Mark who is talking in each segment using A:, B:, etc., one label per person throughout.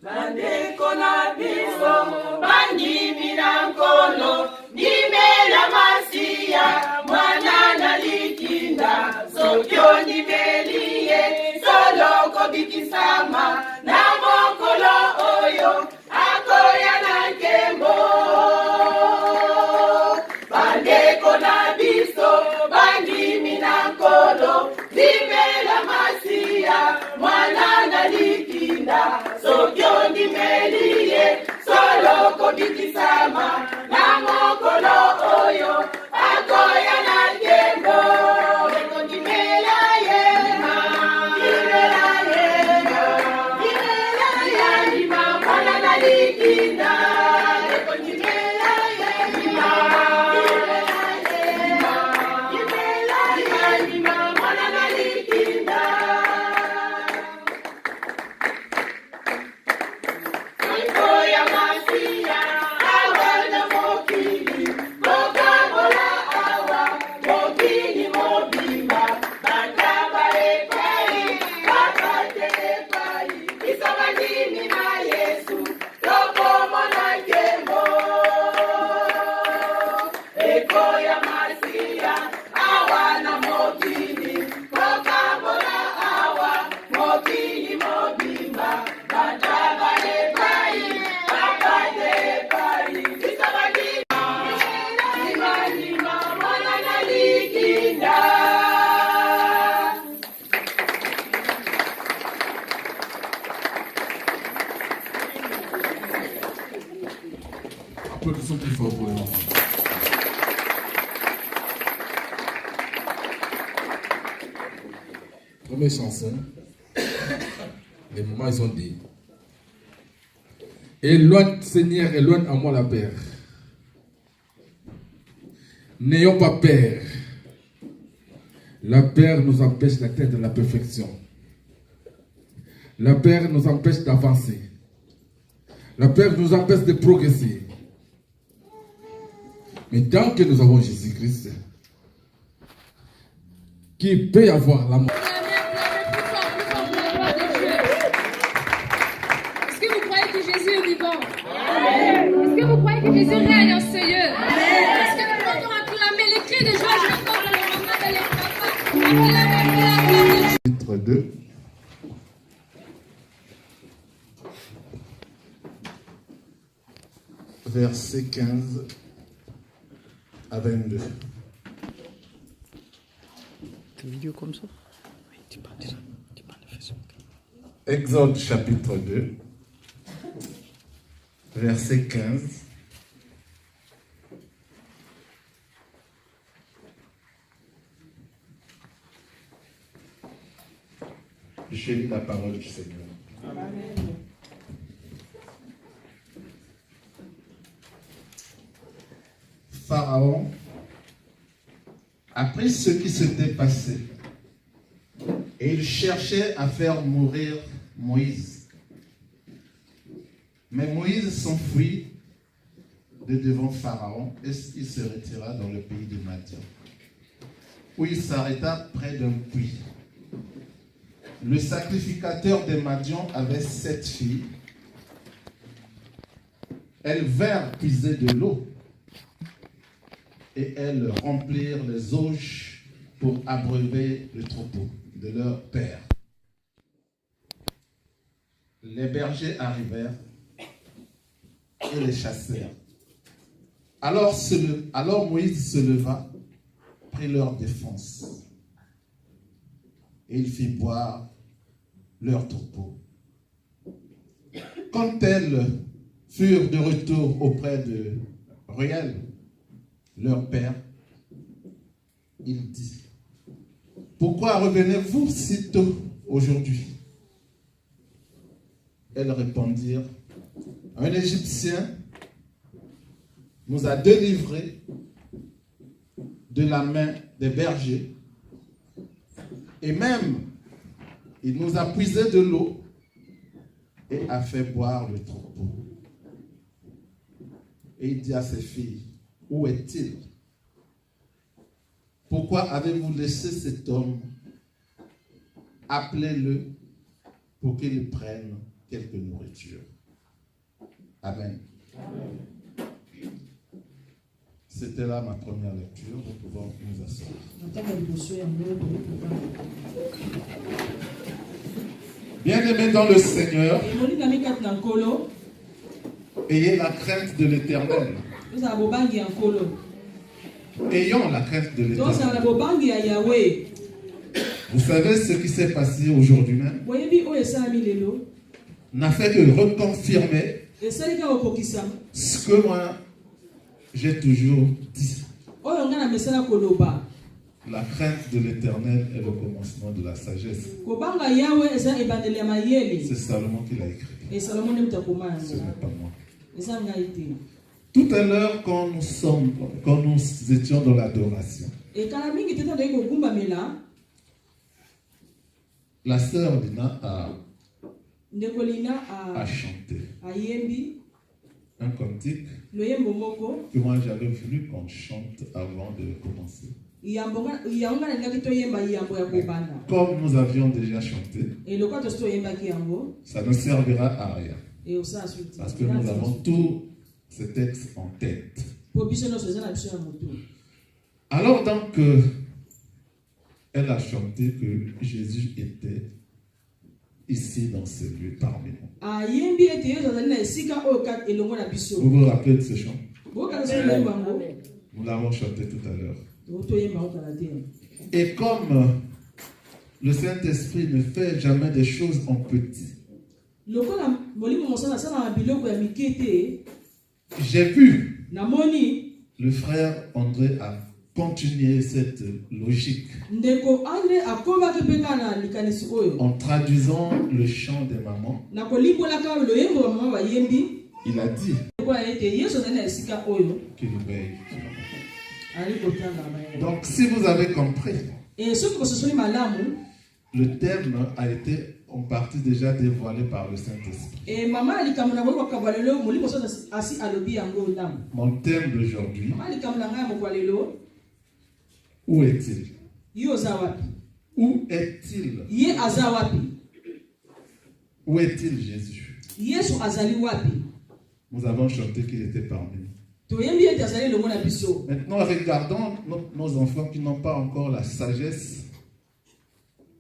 A: Bandeko na biso, bandimi na nkolo, nimela masiya, mwana na likinda, sokyo nimelie, soloko bikisama, na mokolo oyo, akoya na nkembo. Bandeko na biso, bandimi na nkolo, nimela masiya, mwana na likinda, sokyo nimelie, soloko bikisama, na mokolo oyo, akoya na nkembo. Eko nimela yema, nimela yema, nimela yema, mwana na likinda. Eko nimela yema, nimela yema, nimela yema, mwana na likinda. Akoya masiya, awana mokili, mokabola awa, mokili mobimba, bakaba epai, bakate epai, isabandimi na Yesu, lokomo na nkembo. Ekoya masiya, awana mokili, mokabola awa, mokili mobimba, bakaba epai, bakate epai, isabandimi Nima, mwana na likinda.
B: Applaudissons plus fort pour les enfants. Première chanson. Les mamans, ils ont dit: éloigne, Seigneur, éloigne à moi la peur. N'ayons pas peur. La peur nous empêche d'atteindre la perfection. La peur nous empêche d'avancer. La peur nous empêche de progresser. Mais tant que nous avons Jésus-Christ, qui peut avoir la mort.
C: Est-ce que vous croyez que Jésus est vivant? Est-ce que vous croyez que Jésus règne en ce lieu? Est-ce que nous pouvons acclamer les cris de joie? Je veux entendre le moment de les papas. Acclamez la gloire de Dieu.
D: Chapitre 2. Versets 15 à 22.
E: Une vidéo comme ça? Oui, tu parles de Facebook.
D: Exode chapitre 2, verset 15 Je lis la parole du Seigneur.
A: Amen.
D: Pharaon, après ce qui s'était passé, et il cherchait à faire mourir Moïse. Mais Moïse s'enfuit de devant Pharaon et il se retira dans le pays de Madian, où il s'arrêta près d'un puits. Le sacrificateur de Madian avait 7 filles. Elles vinrent puiser de l'eau et elles remplirent les auges pour abreuver le troupeau de leur père. Les bergers arrivèrent et les chassèrent. Alors Moïse se leva, prit leur défense, et il fit boire leur troupeau. Quand elles furent de retour auprès de Ruel, leur père, il dit: pourquoi revenez-vous si tôt aujourd'hui? Elles répondirent: un Égyptien nous a délivrés de la main des bergers, et même il nous a puisé de l'eau et a fait boire le troupeau. Et il dit à ses filles: où est-il? Pourquoi avez-vous laissé cet homme? Appelez-le pour qu'il prenne quelque nourriture. Amen. C'était là ma première lecture. Nous pouvons nous asseoir. Bien-aimés dans le Seigneur, ayez la crainte de l'Éternel. Ayons la crainte de l'Éternel. Vous savez ce qui s'est passé aujourd'hui même n'a fait que reconfirmer ce que moi j'ai toujours dit. La crainte de l'Éternel est le commencement de la sagesse. C'est Salomon qui l'a écrit. Ce n'est pas moi. Tout à l'heure, quand nous étions dans l'adoration, la sœur Lina a chanté un cantique que moi j'avais voulu qu'on chante avant de commencer. Comme nous avions déjà chanté, ça ne servira à rien. Parce que nous avons tous ces textes en tête. Alors donc, elle a chanté que Jésus était ici dans ce lieu parmi nous. Vous vous rappelez de ce chant? Nous l'avons chanté tout à l'heure. Et comme le Saint-Esprit ne fait jamais des choses en petit, j'ai vu le frère André a continué cette logique en traduisant le chant des mamans. Il a dit qu'il veille. Donc si vous avez compris, le thème a été en partie déjà dévoilé par le Saint-Esprit. Mon thème d'aujourd'hui, où est-il? Où est-il? Où est-il Jésus? Nous avons chanté qu'il était parmi nous. Maintenant, regardons nos enfants qui n'ont pas encore la sagesse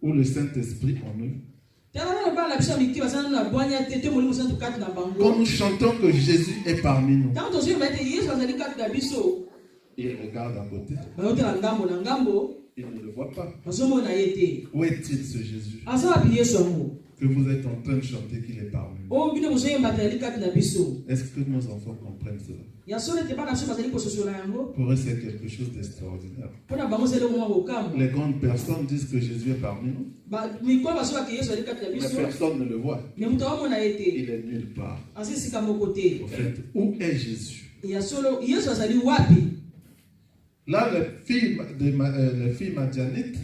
D: ou le Saint-Esprit en eux. Quand nous chantons que Jésus est parmi nous, ils regardent à côté. Ils ne le voient pas. Où est-il ce Jésus que vous êtes en train de chanter qu'il est parmi nous? Est-ce que nos enfants comprennent cela? Pour eux, c'est quelque chose d'extraordinaire. Les grandes personnes disent que Jésus est parmi nous. Mais personne ne le voit. Il est nulle part. En fait, où est Jésus? Là, les filles madianites,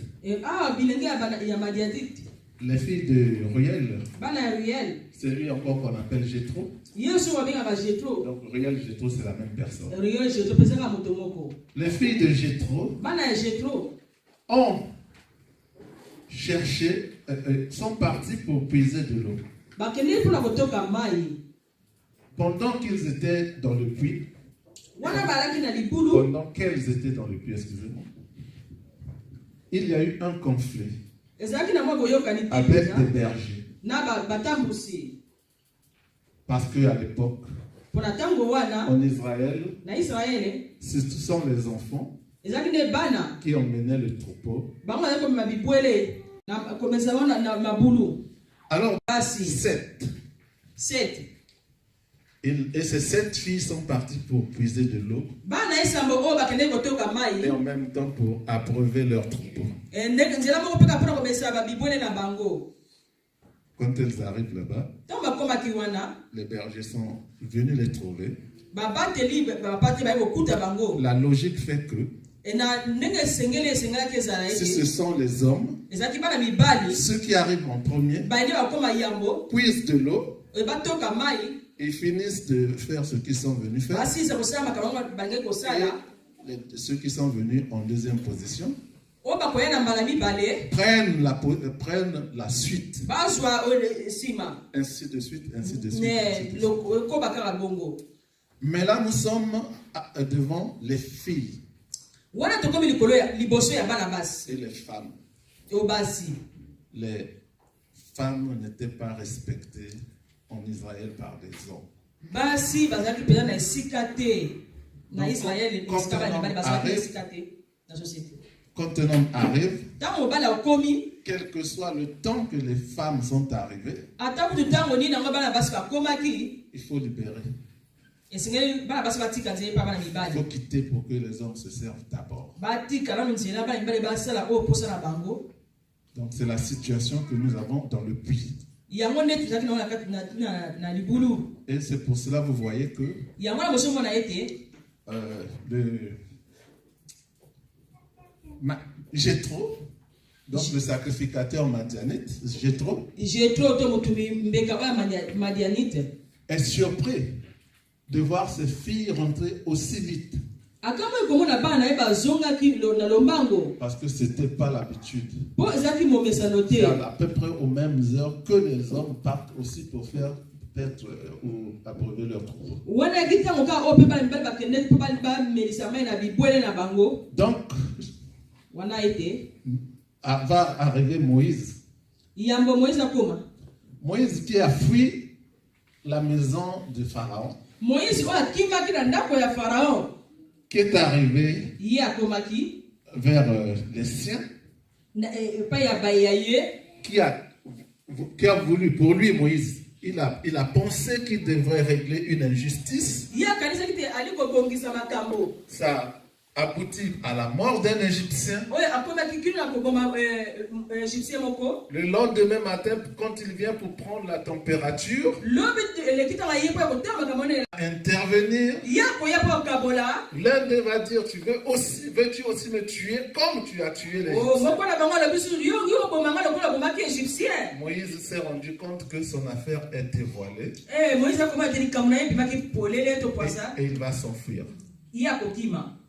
D: les filles de Ruel, c'est lui encore qu'on appelle Jéthro. Donc Ruel et Jéthro, c'est la même personne. Les filles de Jéthro ont cherché, sont parties pour puiser de l'eau. Pendant qu'ils étaient dans le puits, pendant qu'elles étaient dans le puits, excusez-moi, il y a eu un conflit avec des bergers. Parce qu'à l'époque, en Israël, ce sont les enfants qui emmenaient le troupeau. Alors, 7. Et ces 7 filles sont parties pour puiser de l'eau et en même temps pour abreuver leur troupeau. Quand elles arrivent là-bas, les bergers sont venus les trouver. La logique fait que si ce sont les hommes, ceux qui arrivent en premier puisent de l'eau, ils finissent de faire ce qu'ils sont venus faire. Et ceux qui sont venus en deuxième position prennent la suite. Ainsi de suite, ainsi de suite. Mais là, nous sommes devant les filles et les femmes. Les femmes n'étaient pas respectées en Israël par les hommes. Quand un homme arrive, quel que soit le temps que les femmes sont arrivées, il faut libérer. Il faut quitter pour que les hommes se servent d'abord. Donc c'est la situation que nous avons dans le puits. Et c'est pour cela que vous voyez que Jéthro, donc le sacrificateur madianite, Jéthro est surpris de voir ses filles rentrer aussi vite. Parce que ce n'était pas l'habitude. C'est à peu près aux mêmes heures que les hommes partent aussi pour faire peut-être ou abreuver leur troupeau. Donc, va arriver Moïse. Moïse qui a fui la maison de Pharaon. Qui est arrivé vers les siens, qui a voulu, pour lui Moïse, il a pensé qu'il devrait régler une injustice. Ça aboutit à la mort d'un Égyptien. Le lendemain matin, quand il vient pour prendre la température, intervenir, l'un d'eux va dire, veux-tu aussi me tuer comme tu as tué l'Égyptien? Moïse s'est rendu compte que son affaire était voilée et il va s'enfuir.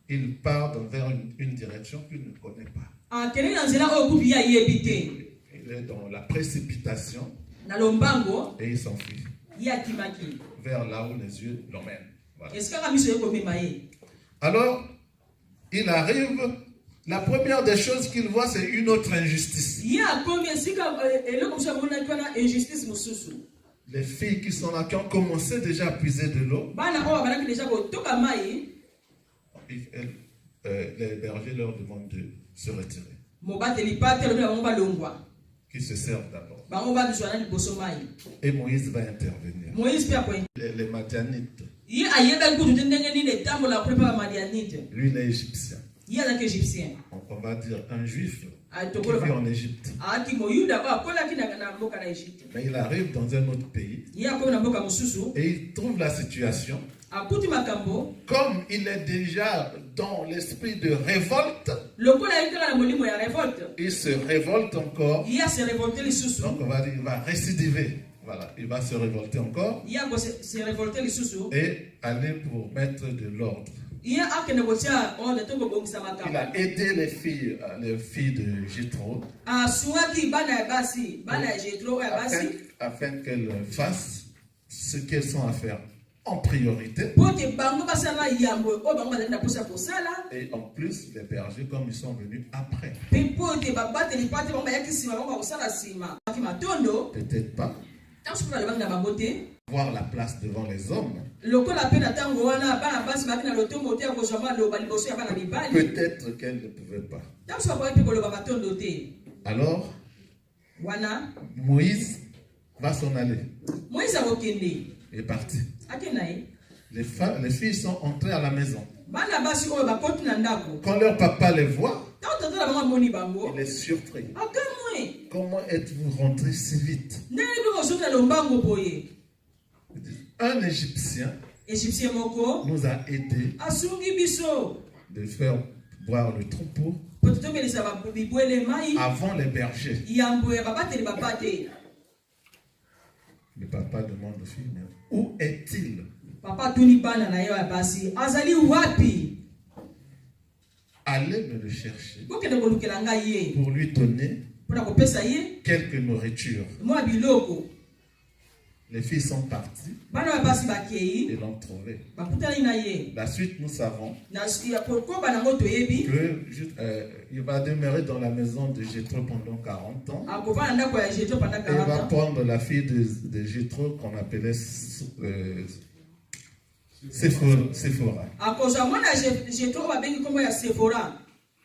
D: Il part vers une direction qu'il ne connaît pas. Il est dans la précipitation et il s'enfuit vers là où les yeux l'emmènent. Voilà. Alors, il arrive, la première des choses qu'il voit, c'est une autre injustice. Les filles qui sont là, qui ont commencé déjà à puiser de l'eau, les bergers leur demandent de se retirer. Qu'ils se servent d'abord. Et Moïse va intervenir. Les Madianites. Lui, il est égyptien. Donc on va dire un juif qui vit en Égypte. Mais il arrive dans un autre pays et il trouve la situation. Comme il est déjà dans l'esprit de révolte, il se révolte encore. Donc on va dire, il va récidiver. Voilà, il va se révolter encore et aller pour mettre de l'ordre. Il a aidé les filles de Jéthro afin qu'elles fassent ce qu'elles sont à faire en priorité. Et en plus, les bergers, comme ils sont venus après. Peut-être pas voir la place devant les hommes. Peut-être qu'elle ne pouvait pas. Alors, Moïse va s'en aller. Il est parti. Les filles sont entrées à la maison. Quand leur papa les voit, il est surpris. Comment êtes-vous rentrés si vite? Un Égyptien nous a aidés de faire boire le troupeau avant les bergers. Le papa demande aux filles, mais où est-il? allez me le chercher
A: bokende kolukela ngai ye
D: pour lui donner
A: mpona kopesa ye
D: quelque nourriture.
A: mwa biloko.
D: Les filles sont parties
A: Bana basi
D: et
A: bakei
D: l'ont trouvé.
A: bakutani na ye
D: La suite, nous savons
A: na ya kokoba nango toyebi
D: qu'il va demeurer dans la maison de Jéthro pendant 40 ans.
A: akovanda ndako ya Jéthro pendant
D: Et il va
A: 40 ans.
D: prendre la fille de Jéthro qu'on appelait Séphora.
A: Akozwa mwana Jéthro babengi kombo ya Sephora.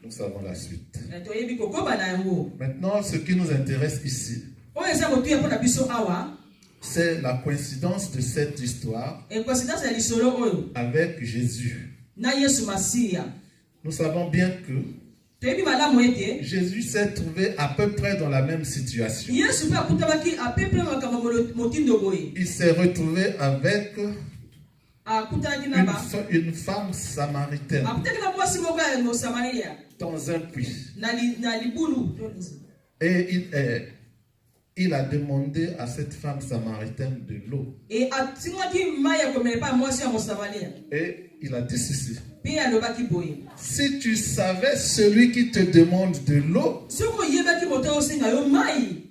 D: Nous savons la suite.
A: Toyebi kokoba na yango.
D: Maintenant, ce qui nous intéresse ici,
A: Oyo eza motuya mpona biso awa.
D: c'est la coïncidence de cette histoire
A: Coïncidence ya lisolo oyo
D: avec Jésus.
A: na Yesu Masiya.
D: Nous savons bien que
A: Toyebi malamu ete
D: Jésus s'est trouvé à peu près dans la même situation.
A: Yesu mpe akutabaki apepe makambo motindo boye.
D: Il s'est retrouvé avec
A: Akutanaki na ba
D: une femme samaritaine
A: akutaki na mwasi moko ya Mosamaria
D: dans un puits.
A: na libulu.
D: Et il a demandé à cette femme samaritaine de l'eau.
A: Et atingaki mai ya komela pa mwasi ya Mosamaria.
D: Et il a dit ceci.
A: Pe alobaki boye.
D: Si tu savais celui qui te demande de l'eau,
A: Soko yebaki moto osenga yo mai.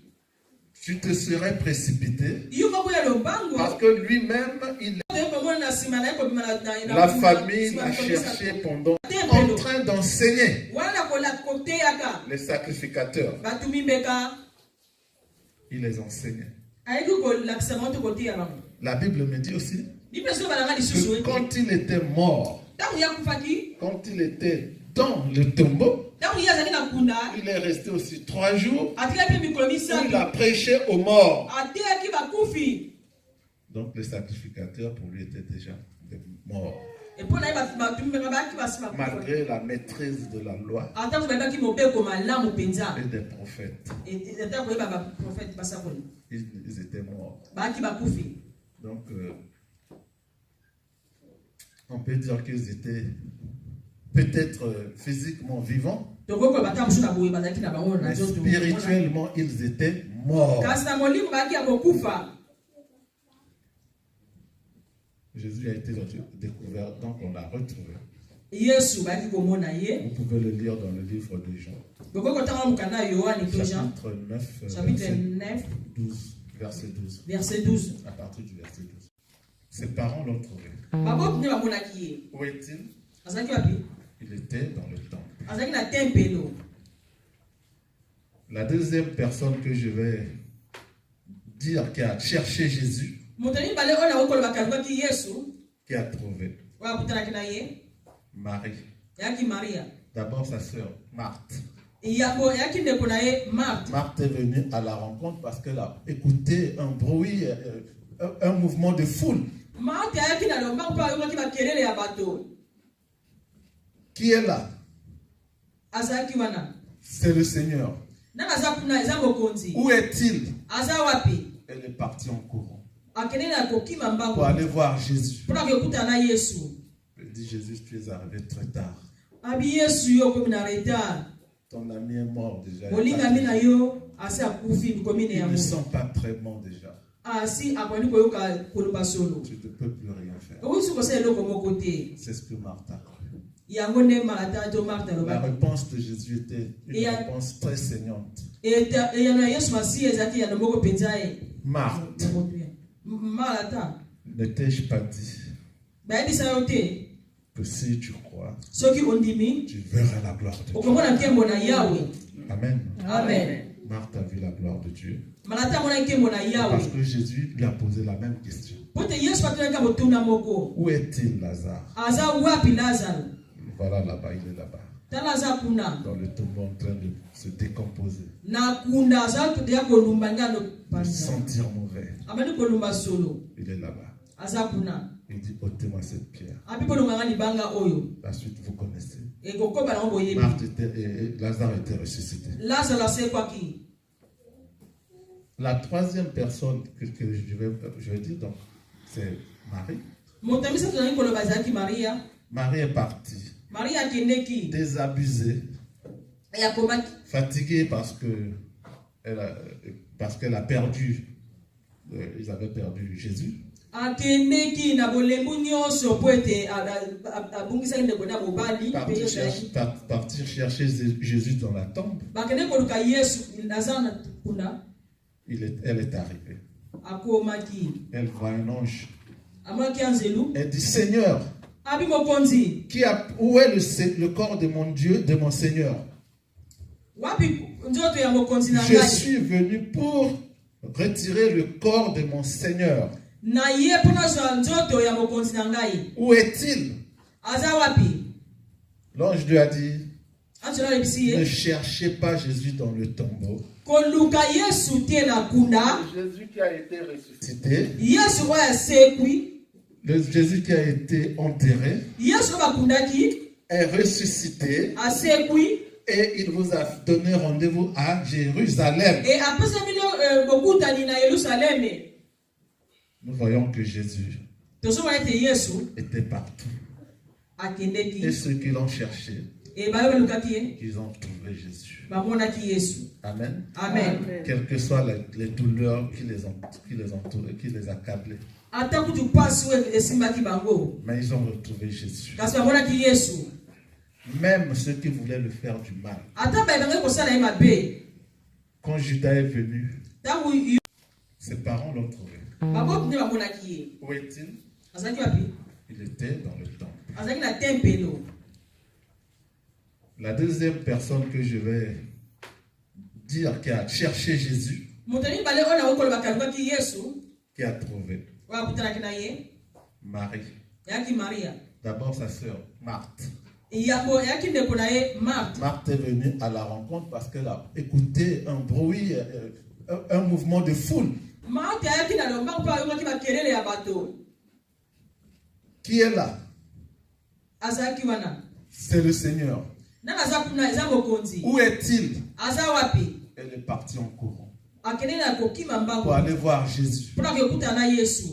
D: tu te serais précipité.
A: Yo moko ya lobango.
D: Parce que lui-même, la famille l'a cherché pendant en train d'enseigner. Les sacrificateurs, il les enseignait. La Bible me dit aussi que quand il était mort, quand il était dans le tombeau, il est resté aussi 3 jours. Il a prêché aux morts. Donc les sacrificateurs pour lui étaient déjà des morts. Malgré la maîtrise de la loi et des prophètes, ils étaient morts. Donc on peut dire qu'ils étaient peut-être physiquement vivants, mais spirituellement ils étaient morts. Jésus a été découvert, donc on l'a retrouvé. Vous pouvez le lire dans le livre de Jean. Chapitre 9, 12, verset 12. À partir du verset 12. Ses parents l'ont trouvé. Où est-il? Il était dans le temple. La deuxième personne que je vais dire qui a cherché Jésus, qui a trouvé Marie. D'abord sa sœur, Marthe. Marthe est venue à la rencontre parce qu'elle a écouté un bruit, un mouvement de foule. Qui est là? C'est le Seigneur. Où est-il? Elle est partie en courant pour aller voir Jésus. Elle dit: Jésus, tu es arrivé très tard. Ton ami est mort déjà. Ils ne sont pas très bons déjà. Tu ne peux plus rien faire. C'est ce que Marthe a cru. La réponse de Jésus était une réponse très saignante. Marthe, ne t'ai-je pas dit que si tu crois, tu verras la gloire de Dieu? Amen. Marthe a vu la gloire de Dieu parce que Jésus lui a posé la même question. Où est-il, Lazare? Voilà là-bas, il est là-bas, dans le tombeau en train de se décomposer, de sentir mauvais. Il est là-bas. Il dit: ôtez-moi cette pierre. La suite, vous connaissez. Marthe et Lazare étaient ressuscités. La troisième personne que je vais dire, donc, c'est Marie. Marie est partie, désabusée, fatiguée parce qu'elle a perdu, ils avaient perdu Jésus.
A: akendeki na bolembu nyonso po ete abungisaki ndeko na mobali
D: partir chercher Jésus dans la tombe.
A: bakende koluka yesu aza na kuna
D: Elle est arrivée.
A: akomaki
D: Elle voit un ange.
A: amonaki anzelu
D: Elle dit, Seigneur,
A: abi mokonzi
D: où est le corps de mon Dieu, de mon Seigneur?
A: wapi nzoto ya mokonzi na
D: Je
A: ngai
D: suis venu pour retirer le corps de mon Seigneur.
A: na ye mpo nazwa nzoto ya mokonzi na ngai
D: Où est-il?
A: aza wapi
D: L'ange lui a dit,
A: anzelu alebisi
D: ne
A: ye
D: cherchez pas Jésus dans le tombeau.
A: koluka yesu te na kunda
D: Jésus qui a été ressuscité,
A: yesu oyo asekwi
D: Jésus qui a été enterré,
A: yesu oyo bakundaki
D: est ressuscité
A: asekwi
D: et il vous a donné rendez-vous à Jérusalem.
A: e apesa bino bokutani na yerusaleme.
D: Nous voyons que Jésus
A: tozomona ete yesu
D: était partout.
A: akendeki
D: Et ceux qui l'ont cherché,
A: e bayo balukaki ye
D: ils ont trouvé Jésus.
A: bamonaki yesu.
D: Amen.
A: Amen.
D: Quelles que soient les douleurs qui les entouraient, qui les accablaient,
A: ata kutu pasi oyo esimbaki bango
D: mais ils ont retrouvé Jésus.
A: kasi bamonaki yesu.
D: Même ceux qui voulaient le faire du mal.
A: ata bayebangaki kosala ye mabe
D: Quand Judas est venu,
A: ntango
D: ses parents l'ont trouvé.
A: bango nde bamonaki ye
D: Où est-il?
A: azalaki wapi
D: Il était dans le temple.
A: azalaki na tempelo.
D: La deuxième personne que je vais dire qui a cherché Jésus,
A: moto ya mibale oyo nakokoloba kalukaki yesu
D: qui a trouvé
A: oyo akutanaki na ye
D: Marie.
A: yaki maria
D: D'abord sa sœur, Marthe.
A: yaki ndeko na ye marte.
D: Marthe est venue à la rencontre parce qu'elle a écouté un bruit, un mouvement de foule.
A: marte ayaki na lombango mpo ayokaki bakelele ya bato.
D: Qui est là?
A: azalaki wana
D: C'est le Seigneur.
A: nani aza kuna eza mokonzi.
D: Où est-il?
A: aza wapi
D: Elle est partie en courant
A: akende na kokima mbango
D: pour aller voir Jésus.
A: mpona kokutana na yesu.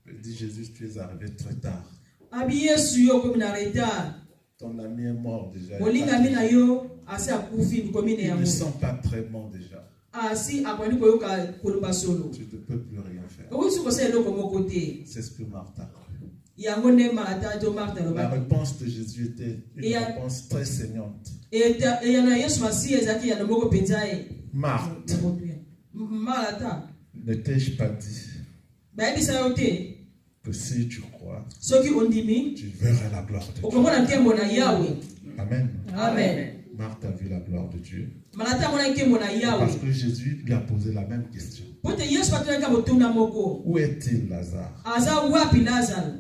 D: Elle dit, Jésus, tu es arrivé très tard.
A: abi yesu yo okomi na retard.
D: Ton ami est mort déjà.
A: molingami na yo asi akufi bikomi na
D: Ils ne
A: yango
D: sont pas très bons déjà.
A: asi akondi koyoka koloba solo.
D: Tu ne peux plus rien faire.
A: okoki kosala eloko moko te.
D: C'est ce que Marthe a cru.
A: yango nde marata to marta
D: La
A: alobaki.
D: réponse de Jésus était une réponse très saignante.
A: eyano ya yesu masiya ezalaki yano moko mpenza ye.
D: Marthe,
A: marata
D: ne t'ai-je pas dit
A: bayebisa yo te
D: que si tu crois,
A: soki ondimi
D: tu verras la gloire de Dieu?
A: okomona nkembo na yawe.
D: Amen.
A: Amen.
D: Marthe a vu la gloire de Dieu
A: marata amonaki nkembo na yawe
D: parce que Jésus lui a posé la même question.
A: po te yesu atonaki motuna moko.
D: Où est-il, Lazare?
A: aza wapi lazaro?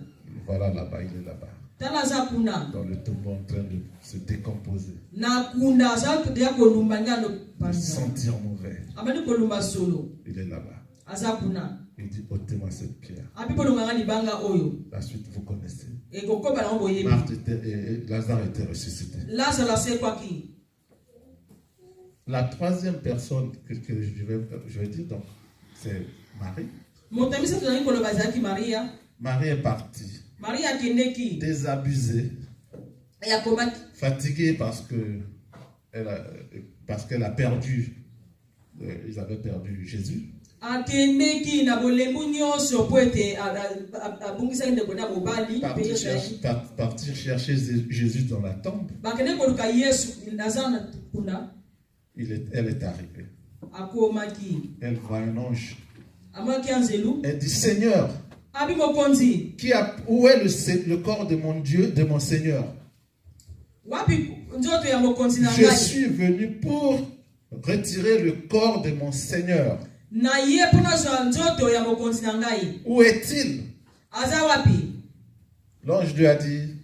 D: Voilà là-bas, il est là-bas,
A: tala aza kuna
D: dans le tombeau en train de se décomposer,
A: na kunda aza ya kolumba ngano
D: de
A: panza
D: sentir mauvais.
A: amani kolumba solo
D: Il est là-bas.
A: aza kuna
D: Il dit, ôtez-moi cette pierre.
A: abi kolonganga libanga oyo
D: La suite, vous connaissez.
A: ekokoba nango boyebi.
D: Marthe et Lazare étaient ressuscités.
A: lazaro asekwaki.
D: La troisième personne que je vais dire, donc, c'est Marie.
A: moto ya misato nazali koloba ezalaki maria.
D: Marie est partie,
A: maria akendeki
D: désabusée,
A: yakomaki
D: fatiguée parce qu'elle a perdu, ils avaient perdu Jésus.
A: akendeki na bolembu nyonso po ete abungisaki ndeko na mobali.
D: Partir chercher Jésus dans la tombe.
A: bakende koluka yesu aza na kuna
D: Elle est arrivée.
A: akomaki
D: Elle voit un ange.
A: amonaki anzelu
D: Elle dit, Seigneur,
A: abi mokonzi
D: où est le corps de mon Dieu, de mon Seigneur?
A: wapi nzoto ya mokonzi na
D: Je
A: ngai.
D: suis venu pour retirer le corps de mon Seigneur.
A: na ye mpo nazwa nzoto ya mokonzi na ngai.
D: Où est-il?
A: aza wapi?
D: L'ange lui a dit,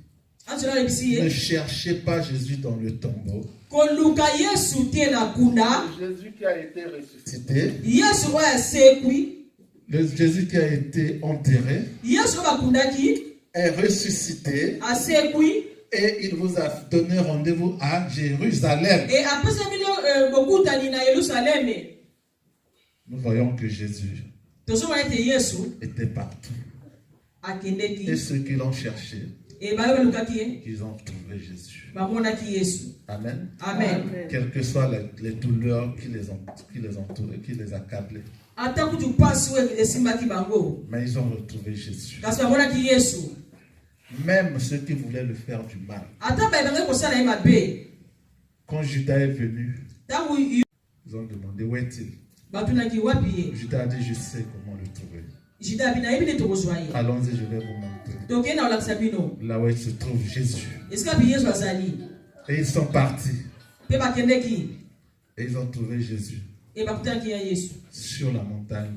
A: anzelu alebisi
D: ne
A: ye
D: cherchez pas Jésus dans le tombeau.
A: koluka yesu te na kunda.
D: Jésus qui a été ressuscité,
A: yesu oyo asekwi
D: Jésus qui a été enterré,
A: yesu oyo bakundaki
D: est ressuscité
A: asekwi
D: et il vous a donné rendez-vous à Jérusalem.
A: e apesa bino bokutani na yerusaleme.
D: Nous voyons que Jésus
A: tozomona ete yesu
D: était partout. Et
A: akendeki
D: ceux qui l'ont cherché,
A: e bayo balukaki ye
D: ils ont trouvé Jésus.
A: bamonaki yesu.
D: Amen.
A: Amen.
D: Quelles que soient les douleurs qui les entouraient, qui les accablaient,
A: ata kuti upasi we esimbaki bango
D: Mais ils ont retrouvé Jésus.
A: kasi bamonaki Yesu.
D: Même ceux qui voulaient le faire du mal.
A: Ata baebangaki kosala ye mabe
D: Quand Judas est venu,
A: ntango
D: ils ont demandé où est-il.
A: batunaki wapi ye.
D: Judas a dit, je sais comment le trouver.
A: Juda abi nayebi nde tokozwa ye.
D: Allons-y, je vais vous montrer.
A: tokende na olakisa bino
D: Là où il se trouve Jésus.
A: esika bi Yesu azali.
D: Et ils sont partis.
A: Mpe bakendeki
D: Et ils ont trouvé Jésus
A: e bakutanaki ya Yesu.
D: sur la montagne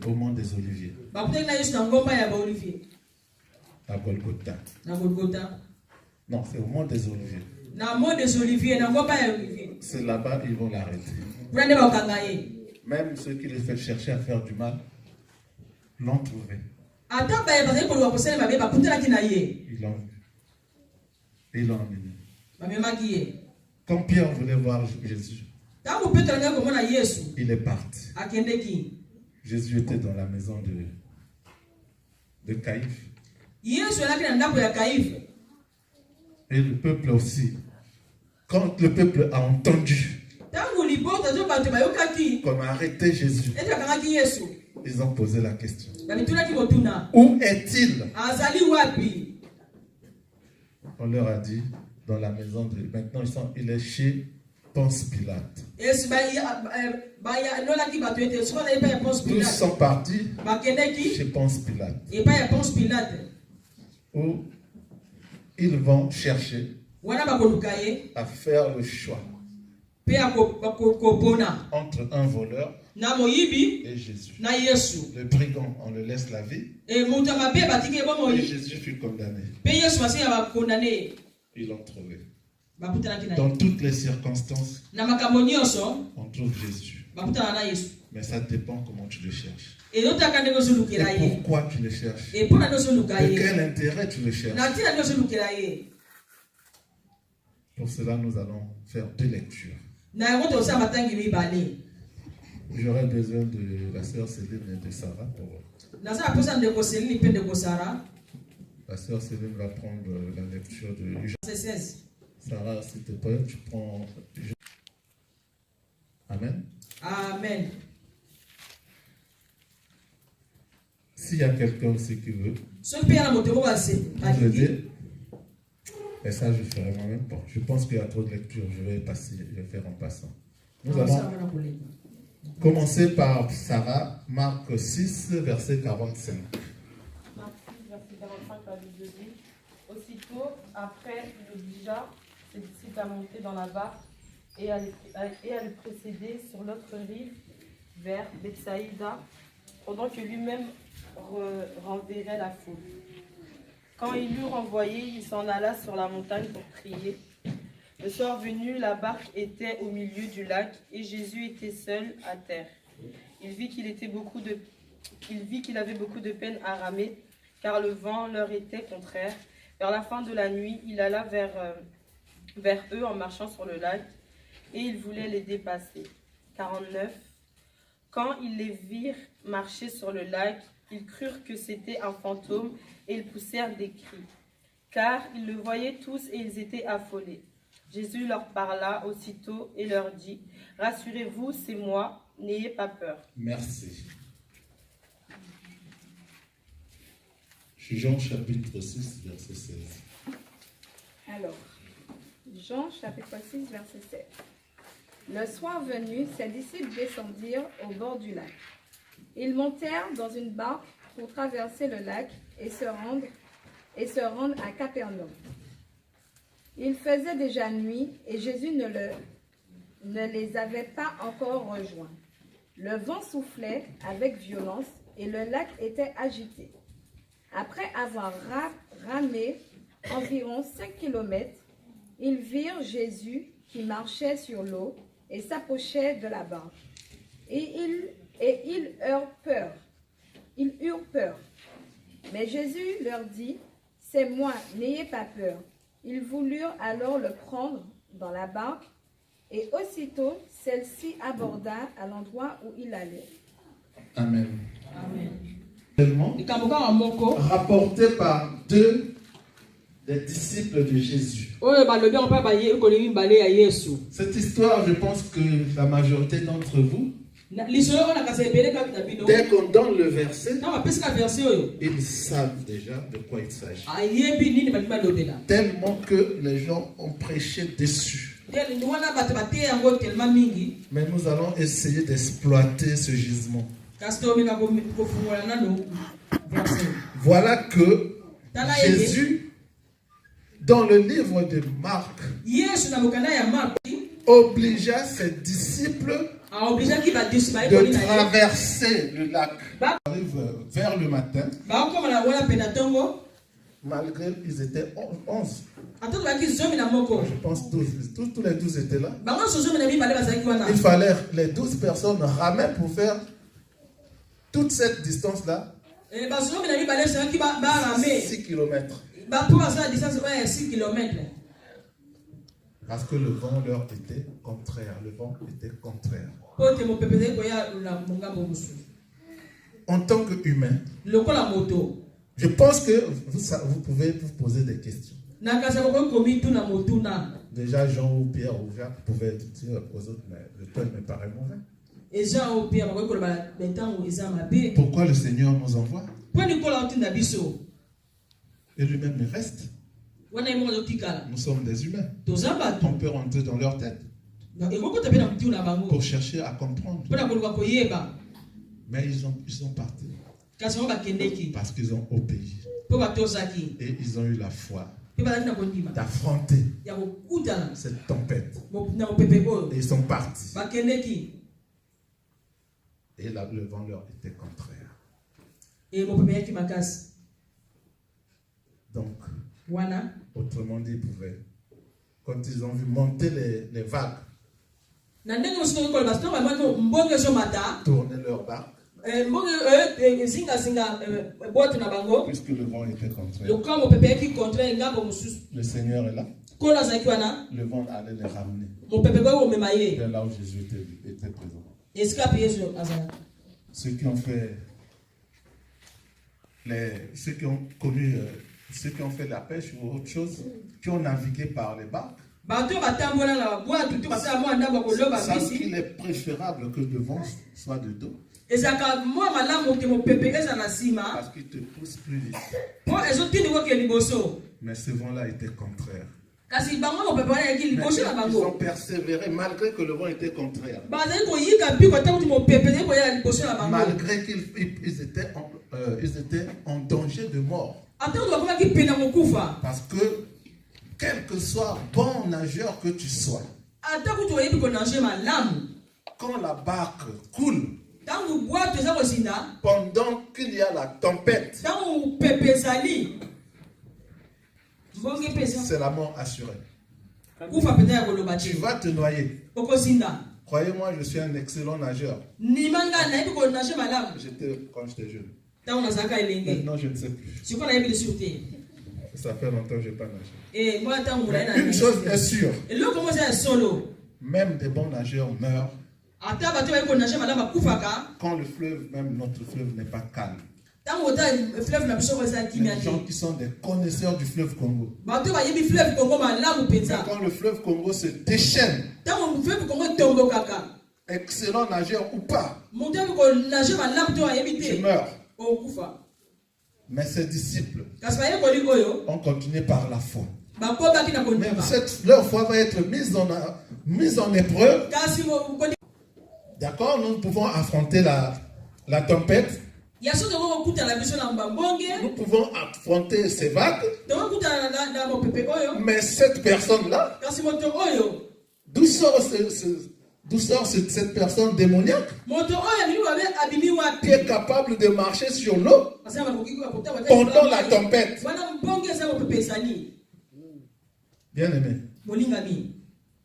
D: au mont des Oliviers,
A: Bakutaki na Yesu na ngomba ya baolivier
D: à Golgotha.
A: na Golgotha.
D: Non, c'est au mont des Oliviers.
A: Na mont des oliviers na ngomba ya olivier.
D: C'est là-bas ils vont l'arrêter.
A: Kuna nde bakokanga ye.
D: Même ceux qui les cherchaient à faire du mal l'ont trouvé.
A: Ata baye bazali koluka kosala mabe bakutanaki na ye.
D: Ils l'ont vu. Et ils l'ont emmené.
A: Bamemaki ye.
D: Quand Pierre voulait voir Jésus,
A: Ntango Petro alingaki komona Yesu
D: il est parti.
A: akendeki.
D: Jésus était dans la maison de Caïphe.
A: Yesu alaki na ndako ya Kaife.
D: Et le peuple aussi. Quand le peuple a entendu
A: Ntango libota zo bato bayokaki
D: qu'on a arrêté Jésus,
A: ete bakangaki Yesu
D: ils ont posé la question.
A: babitunaki kotuna
D: Où est-il?
A: azali wapi.
D: On leur a dit, dans la maison de... Maintenant, il est chez Ponce Pilate.
A: Yesu bayanolaki bato ete soki azali epai ya Ponce
D: Tous
A: Pilate
D: sont partis
A: bakendeki
D: chez Ponce Pilate,
A: epai ya Ponce Pilate
D: où ils vont chercher
A: wana bakoluka ye
D: à faire le choix
A: mpe ya kopona
D: entre un voleur
A: na moyibi
D: et Jésus.
A: na Yesu.
D: Le brigand, on le laisse la vie,
A: E moto ya mabe batiki ye
D: et
A: bomoi
D: Jésus fut condamné.
A: mpe Yesu basi ya bakondane
D: Ils l'ont trouvé.
A: bakutanaki na ye.
D: Dans toutes les circonstances,
A: Na makambo nyonso
D: on trouve Jésus.
A: bakutana na Yesu.
D: Mais ça dépend comment tu le cherches.
A: Ezotaka ndenge ozolukela
D: Et
A: ye
D: pourquoi tu le cherches.
A: e mpona nde ozoluka
D: De
A: ye
D: quel intérêt tu le cherches.
A: na ntina nde ozolukela ye.
D: Pour cela, nous allons faire 2 lectures.
A: Na yango tosala matangi mibale.
D: J'aurai besoin de la sœur Céline et de Sarah.
A: Nazala posa ndeko Selini mpe ndeko Sara.
D: La sœur Céline va prendre la lecture de Jean.
A: Verset 16.
D: Sarah, s'il te plaît, tu prends Jean. Amen.
A: Amen.
D: S'il y a quelqu'un aussi qui veut
A: Soki mpe ya na moto moko
D: m'aider, et ça je ferai moi-même. Bon, je pense qu'il y a trop de lectures, je vais faire en passant. Nous allons commencer par Sarah, Marc 6, verset 45.
F: Marc 6, verset 45 à 12 dit, aussitôt après, il obligea ses disciples à monter dans la barque et à le précéder sur l'autre rive vers Bethsaïda, pendant que lui-même renverrait la foule. Quand il l'eut renvoyé, il s'en alla sur la montagne pour prier. Le soir venu, la barque était au milieu du lac et Jésus était seul à terre. Il vit qu'il avait beaucoup de peine à ramer, car le vent leur était contraire. Vers la fin de la nuit, il alla vers eux en marchant sur le lac, et il voulait les dépasser. 49. Quand ils les virent marcher sur le lac, ils crurent que c'était un fantôme, et ils poussèrent des cris, car ils le voyaient tous et ils étaient affolés. Jésus leur parla aussitôt et leur dit, « Rassurez-vous, c'est moi, n'ayez pas peur. »
D: Merci. Jean chapitre 6, verset 16.
G: Alors, Jean chapitre 6, verset 7. Le soir venu, ses disciples descendirent au bord du lac. Ils montèrent dans une barque pour traverser le lac et se rendre à Capernaum. Il faisait déjà nuit et Jésus ne les avait pas encore rejoints. Le vent soufflait avec violence et le lac était agité. Après avoir ramé environ 5 kilomètres, ils virent Jésus qui marchait sur l'eau et s'approchait de la barque. Et ils eurent peur. Ils eurent peur. Mais Jésus leur dit, « C'est moi, n'ayez pas peur. » Ils voulurent alors le prendre dans la barque, et aussitôt celle-ci aborda à l'endroit où il allait.
D: Amen.
A: Amen.
D: Rapporté par 2 des disciples de Jésus.
A: Cette
D: Cette histoire, je pense que la majorité d'entre vous Dès qu'on donne le verset,
A: Na bapesika verset oyo.
D: ils savent déjà de quoi il s'agit.
A: Ayebi nini bali balobela.
D: Tellement que les gens ont prêché dessus.
A: Ni wana bato bate yango tellement mingi.
D: Mais nous allons essayer d'exploiter ce gisement.
A: Kasi tomeka kofungola nano verset.
D: Voilà que
A: Tala
D: Jésus, dans le livre de Marc,
A: Yesu na mokanda ya Mark
D: obligea ses disciples
A: a obligé ki ba disi ba
D: de
A: ekoli na ye.
D: traverser le lac.
A: Ba
D: Arrive vers le matin,
A: ba koma na wana pena tongo.
D: malgré ils étaient 11.
A: Atoko ba ki zomi na moko.
D: Je pense 12. Tous les 12 étaient là.
A: Ba ngo zomi na bi bale bazaki wana.
D: Il fallait les 12 personnes ramer pour faire toute cette distance-là.
A: Ba zomi na bi bale zaki ba ramé.
D: 6 km.
A: Ba pour ça distance ouais 6 km.
D: Parce que le vent leur était contraire. Le vent était contraire.
A: Pote mo pepeze ko ya na mongambo musu.
D: En tant qu'humain,
A: Lokola moto.
D: je pense que vous pouvez vous poser des questions.
A: Na kasa ko komi tu na motu na.
D: Déjà, Jean ou Pierre ou Jacques pouvaient dire aux autres, mais le temps me paraît mauvais.
A: Et Jean au pire ko ba betango ezama be.
D: Pourquoi le Seigneur nous envoie?
A: Pour ni kola otinda biso.
D: Et lui-même il reste.
A: Wana imo lotikala.
D: Nous sommes des humains.
A: Tozamba
D: On peut rentrer dans leur tête
A: na eko ko tabe na mtu na bango.
D: pour chercher à comprendre.
A: Pona ko ko yeba.
D: Mais ils sont partis
A: Kasi on ba kendeki.
D: parce qu'ils ont obéi.
A: Po ba tozaki.
D: Et ils ont eu la foi
A: Pe ba na kondima.
D: d'affronter
A: Ya ko kutana.
D: cette tempête.
A: Na ko pepe ko.
D: Et ils sont partis.
A: Ba kendeki.
D: Et là, le vent leur était contraire.
A: Et mo pepe yaki makasi.
D: Donc,
A: Wana.
D: autrement dit, ils pouvaient, quand ils ont vu monter les vagues,
A: Na ndenge musiko ko ba sto ba mo mbonge so mata.
D: tourner leur barque,
A: Mbonge zinga bote na bango.
D: puisque le vent était contraire.
A: Le camp mo pepe yaki contre ngambo mususu.
D: Le Seigneur est là.
A: Kola zaki wana.
D: Le vent allait les ramener
A: Mo pepe ko mema ye.
D: vers là où Jésus était présent.
A: Escape Yesu azana.
D: Ceux qui ont fait ceux qui ont connu, ceux qui ont fait la pêche ou autre chose, qui ont navigué par les barques,
A: Bato batambola na boite tu pasa mo ndamba ko loba
D: savent
A: bisi.
D: qu'il est préférable que le vent soit de dos
A: Ezaka mo malamu ke mo pepe eza na sima.
D: parce qu'il te pousse plus vite.
A: Po ezo tindi ko ke liboso.
D: Mais ce vent-là était contraire.
A: Kasi bango mo pepe wana yaki
D: Mais
A: liboso na
D: ils ont
A: bango.
D: persévéré malgré que le vent était contraire.
A: Bazali ko yika biko tangu mo pepe ko ya liboso na bango.
D: Malgré qu'ils étaient en danger de mort.
A: Atangu bakoma ki pena mo kufa.
D: Parce que quel que soit bon nageur que tu sois,
A: Atangu to yebi ko nager malamu.
D: quand la barque coule,
A: Tangu boite eza ko sinda.
D: pendant qu'il y a la tempête,
A: Tangu pepe zali. Mbonge pesa.
D: c'est la mort assurée.
A: Kufa peta ya koloba
D: Tu
A: te.
D: vas te noyer.
A: Oko sinda.
D: Croyez-moi, je suis un excellent nageur.
A: Ni manga na yebi ko nager malamu.
D: J'étais quand j'étais jeune.
A: Tangu nazaka elenge.
D: Maintenant, je ne sais plus.
A: Siko na yebi le sûreté.
D: Ça fait longtemps que je n'ai pas nagé.
A: Et moi tangu mulai na.
D: Une chose est sûre,
A: Et là comment ça solo.
D: même des bons nageurs meurent
A: Ata bato ba ko nager malamu kufaka.
D: quand le fleuve, même notre fleuve, n'est pas calme.
A: Tangu ota fleuve na biso ko za kimia
D: Les
A: te.
D: gens qui sont des connaisseurs du fleuve Congo.
A: Bato ba yebi fleuve Congo malamu
D: Mais
A: penza.
D: quand le fleuve Congo se déchaîne,
A: Tangu fleuve Congo tombo kaka.
D: excellent nageur ou pas,
A: Monte ko nager malamu to yebi
D: tu
A: te.
D: meurs.
A: O kufa.
D: Mais ses disciples
A: Kasi ba yeko likoyo.
D: ont continué par la foi.
A: Ba ko ba kina ko
D: Mais
A: ndima.
D: leur foi va être mise en épreuve.
A: Kasi mo ko
D: D'accord, nous pouvons affronter la tempête.
A: ya so ko kuta la biso na mbonge.
D: Nous pouvons affronter ces vagues.
A: To kuta na mo pepe oyo.
D: Mais cette personne-là,
A: Kasi moto oyo.
D: d'où sort cette personne démoniaque
A: Moto oyo ni wabe abimi wapi.
D: qui est capable de marcher sur l'eau
A: Kasi ba ko kiko ko ta
D: pendant la tempête?
A: Wana mbonge sa mo pepe sani.
D: Bien-aimé,
A: Molingami.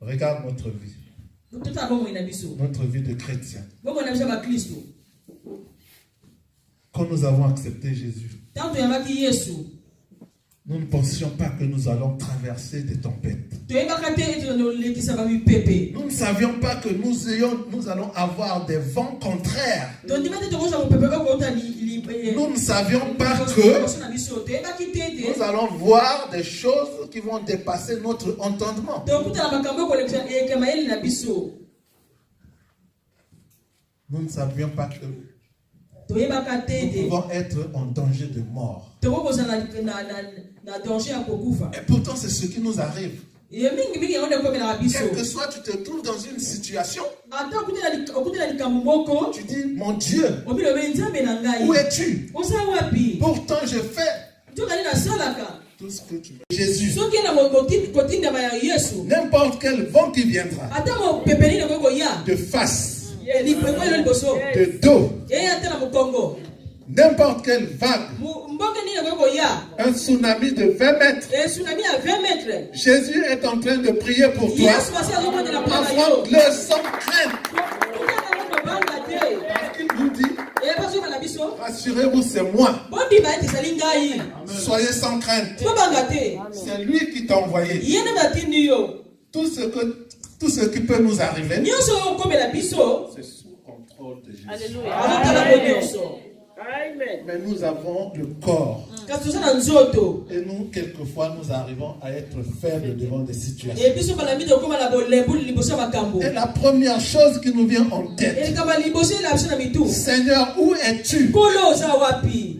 D: regarde notre vie.
A: Tota bomo ina biso.
D: Notre vie de chrétien.
A: Bomo na biso ba Kristo.
D: Quand nous avons accepté Jésus,
A: Tanto yamaki Yesu.
D: nous ne pensions pas que nous allons traverser des tempêtes.
A: To yebaka te eto no lekisa ba mi pepe.
D: Nous ne savions pas que nous allons avoir des vents contraires.
A: To ndimate to ko sa mo pepe ko ta li.
D: Nous ne savions pas que
A: na biso te yebaki te.
D: nous allons voir des choses qui vont dépasser notre entendement.
A: To kuta na makambo ko lekisa e kama yeli na biso.
D: nous ne savions pas que
A: toyebaka te
D: nous
A: ete
D: pouvons être en danger de mort.
A: tokokozala na danger ya kokufa.
D: Et pourtant, c'est ce qui nous arrive.
A: Ye mingi yango nde ekomelaka biso.
D: Quel que soit, tu te trouves dans une situation,
A: ata okutela likambo moko
D: tu dis, mon Dieu,
A: obilobe nzambe na ngai
D: où es-tu?
A: oza wapi
D: Pourtant, je fais
A: tokali nasalaka
D: tout ce que tu veux. Jésus,
A: soki ena kotindama ya yesu
D: n'importe quel vent qui viendra,
A: ata mopepe nini ekoki koya
D: de face,
A: lipekoyo liboso
D: de dos,
A: eya te na mokongo
D: n'importe quelle vague,
A: mboke nini ekoki koya
D: un tsunami de 20 mètres.
A: tsunami ya 20 mètres
D: Jésus est en train de prier pour toi.
A: yesu basi azokotela mpona yo
D: Affronte-le sans crainte.
A: utaka kobanga te
D: Parce qu'il nous dit,
A: bazoka na biso
D: rassurez-vous, c'est moi.
A: bondima ete ezali ngai
D: Soyez sans crainte.
A: tobanga te
D: C'est lui qui t'a envoyé.
A: ye nde batindi yo
D: Tout ce qui peut nous arriver,
A: nyonso oyo okomela biso
D: c'est sous contrôle de Jésus.
A: azotala bo nyonso
D: Mais nous avons le corps.
A: kasi toza na nzoto
D: Et nous, quelquefois, nous arrivons à être faibles devant des situations.
A: e biso balami tokóma na bolembu liboso ya makambo
D: Et la première chose qui nous vient en tête,
A: elikamba liboso ela biso na mitu
D: Seigneur, où es-tu?
A: nkolo oza wapi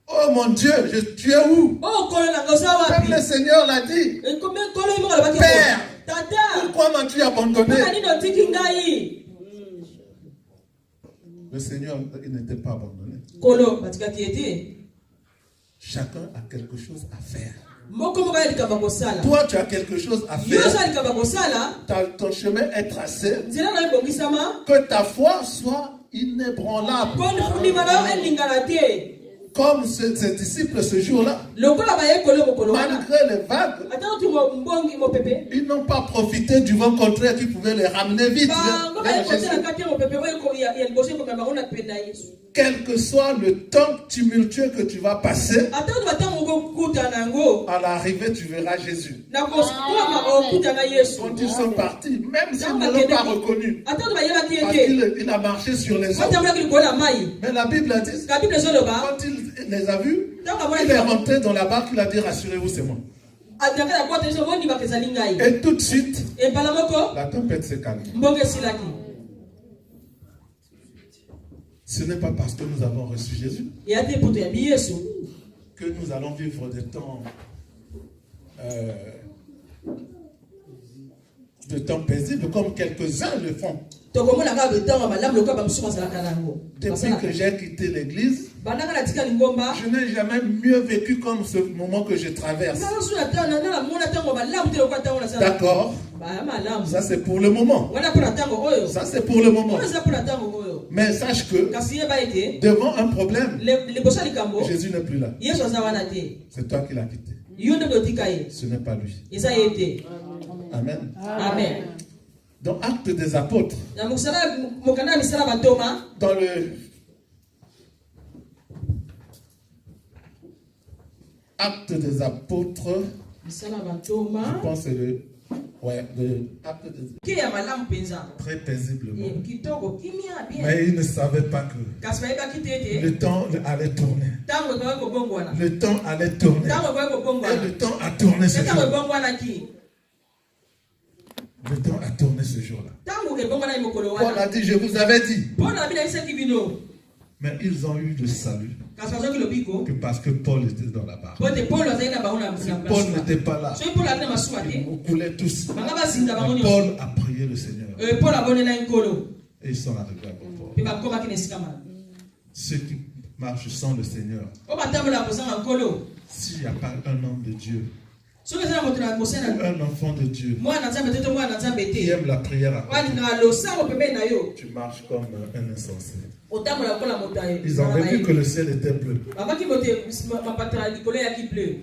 D: Oh mon Dieu, tu es où?
A: oyo nkolo nanga oza
D: Comme le
A: wapi
D: Seigneur l'a dit,
A: nkolo oyo moko alobaki
D: Père,
A: tata
D: pourquoi m'as-tu abandonné?
A: mpona nini otiki ngai
D: Le Seigneur, il n'était pas abandonné.
A: nkolo batikaki ye te
D: Chacun a quelque chose à faire.
A: moko moko ya likambo kosala
D: Toi, tu as quelque chose à
A: yo oza
D: faire.
A: likambo kosala
D: Ton chemin est tracé.
A: nzela na yo ebongisama
D: Que ta foi soit inébranlable.
A: mpo ndima na yo elingana te
D: Comme ces disciples ce jour-là,
A: lokola bayekolo mokolo wana
D: malgré les vagues,
A: ata oti mbongi mopepe
D: ils n'ont pas profité du vent contraire qui pouvait les ramener vite
A: bango
D: vers Jésus.
A: bayekotelaka te mopepe oyo ya liboso ekomela bango na pene na yesu
D: Quel que soit le temps tumultueux que tu vas passer,
A: ata oti batango okokutana yango
D: à l'arrivée, tu verras Jésus.
A: na kokwama okutana yesu
D: Quand ils sont partis, même s'ils ne l'ont pas reconnu,
A: ata oti bayebaki ye
D: parce
A: te
D: qu'il a marché sur les eaux.
A: batambolaki likolo ya mai
D: Mais la Bible a dit,
A: ka bible ezoloba
D: quand il les a vus,
A: ntango
D: il est
A: amonaki
D: rentré dans la barque, il a dit, rassurez-vous, c'est moi.
A: ataka na kwata yesu mondimaka ezali ngai
D: Et tout de suite,
A: ebala moko
D: la tempête s'est calmée.
A: mbongo esilaki
D: Ce n'est pas parce que nous avons reçu Jésus
A: eya te poto yabi yesu
D: que nous allons vivre des temps paisibles comme quelques-uns le font.
A: tokomona kaka betango malamu lokola bamosusu basalaka nango
D: Depuis que j'ai quitté l'église,
A: bandaka na tika lingomba
D: je n'ai jamais mieux vécu comme ce moment que je traverse.
A: namona ntango malamu te lokola ntango nasala
D: D'accord?
A: malamu
D: Ça c'est pour le moment.
A: wana mpona ntango oyo
D: Ça c'est pour le moment.
A: wana eza mpona ntango oyo
D: Mais sache que
A: kasi yeba ete
D: devant un problème,
A: liboso ya likambo
D: Jésus n'est plus là.
A: yesu aza wana te
D: C'est toi qui l'as quitté.
A: yo nde botika ye
D: Ce n'est pas lui.
A: eza ye te
D: Amen.
A: amen
D: Dans Actes des Apôtres,
A: na mokanda ya misala bantoma
D: dans le Actes des Apôtres,
A: misala
D: je
A: bantoma
D: pense que c'est le Actes des
A: ke ya malamu mpenza
D: très paisiblement.
A: kitoko kimia bien
D: Mais ils ne savaient pas que
A: kasi bayebaki te ete
D: le temps allait tourner.
A: ntango ekoki kobongwana
D: Le temps allait tourner.
A: ntango ekoki
D: Et
A: kobongwana
D: le temps a tourné ce
A: ntango
D: jour.
A: ebongwanaki
D: Le temps a tourné ce jour-là.
A: ntango ebongwanaki mokolo
D: Paul
A: wana
D: a dit, je vous avais dit.
A: mpo na binayisaki bino
D: Mais ils ont eu le salut
A: kasi bazwaki lobiko
D: que parce que Paul était dans la barque.
A: po te polo azali na bango na
D: Si Paul n'était pas là,
A: soki polo azali na masuwa te
D: ils coulaient tous.
A: banga bazinga bango
D: Mais
A: nyonso
D: Paul a prié le Seigneur.
A: polo abonelaki nkolo
D: Et ils sont arrivés à bon port.
A: mpe bakomaki na esika mala
D: Ceux qui marchent sans le Seigneur,
A: o batambolaka kozanga nkolo
D: s'il n'y a pas un homme de Dieu,
A: soki eza na moto na mosala
D: un enfant de Dieu
A: mwana nzambe te to mwana na nzambe
D: qui
A: te
D: aime la prière à côté,
A: walingaka losango pembeni na yo
D: tu marches comme un insensé.
A: otambola lokola moto
D: Ils ont vu que le ciel était bleu.
A: babaki moto mapatala likolo eyaki bleu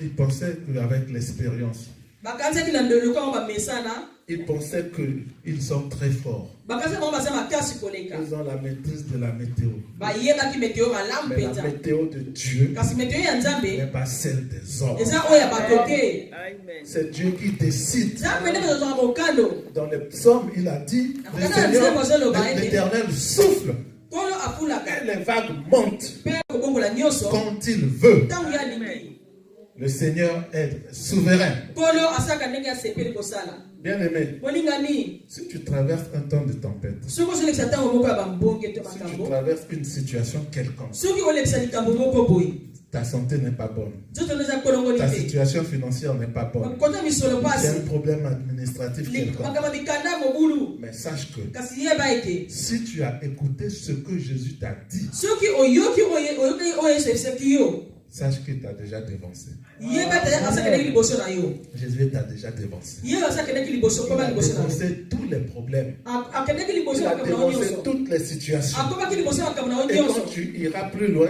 D: Ils pensaient qu'avec l'expérience,
A: bakanzaki na ndelo kaka bamesana
D: ils pensaient qu'ils sont très forts.
A: bakanzaki bango baza makasi koleka
D: Ils ont la maîtrise de la météo.
A: bayebaki meteo malamu
D: Mais la
A: mpenza
D: météo de Dieu
A: kasi meteo ya
D: n'est
A: nzambe
D: pas celle des hommes.
A: eza oyo ya bato te
D: C'est Dieu qui décide.
A: nzambe nde bazozwaka mokano
D: Dans les psaumes, il a dit, le Seigneur, l'Éternel souffle
A: nkolo afulaka
D: et les vagues montent
A: mpe kobongola nyonso
D: quand il veut.
A: ntango ya lingi
D: Le Seigneur est souverain.
A: Kolo asaka ndenge asepeli kosala.
D: Bien aimé,
A: Molingani.
D: si tu traverses un temps de tempête,
A: Soko so lekisa tango moko ya bambonge to
D: si tu
A: makambo.
D: traverses une situation quelconque,
A: Soki olekisa likambo moko boye.
D: ta santé n'est pas bonne,
A: Zoto neza kolongoli
D: ta
A: te.
D: situation financière n'est pas bonne,
A: Kota misolo
D: il y a
A: pasi.
D: un problème administratif quelconque,
A: Makama mikanda mobulu.
D: mais sache que
A: Kasi yeba ete.
D: si tu as écouté ce que Jésus t'a dit,
A: Soki oyoki oyo sepseki yo.
D: sache qu'il t'a déjà dévancé.
A: Yeba te asaka ndenge liboso na yo.
D: Jésus t'a déjà dévancé.
A: Yeba asaka ndenge liboso
D: Il
A: koma
D: a
A: liboso na yo.
D: dévancé tous les problèmes.
A: Akendeki liboso
D: Il
A: na
D: a
A: makambo na
D: dévancé
A: nyonso.
D: toutes les situations.
A: Akomaki liboso na makambo na
D: Et
A: nyonso.
D: quand tu iras plus loin,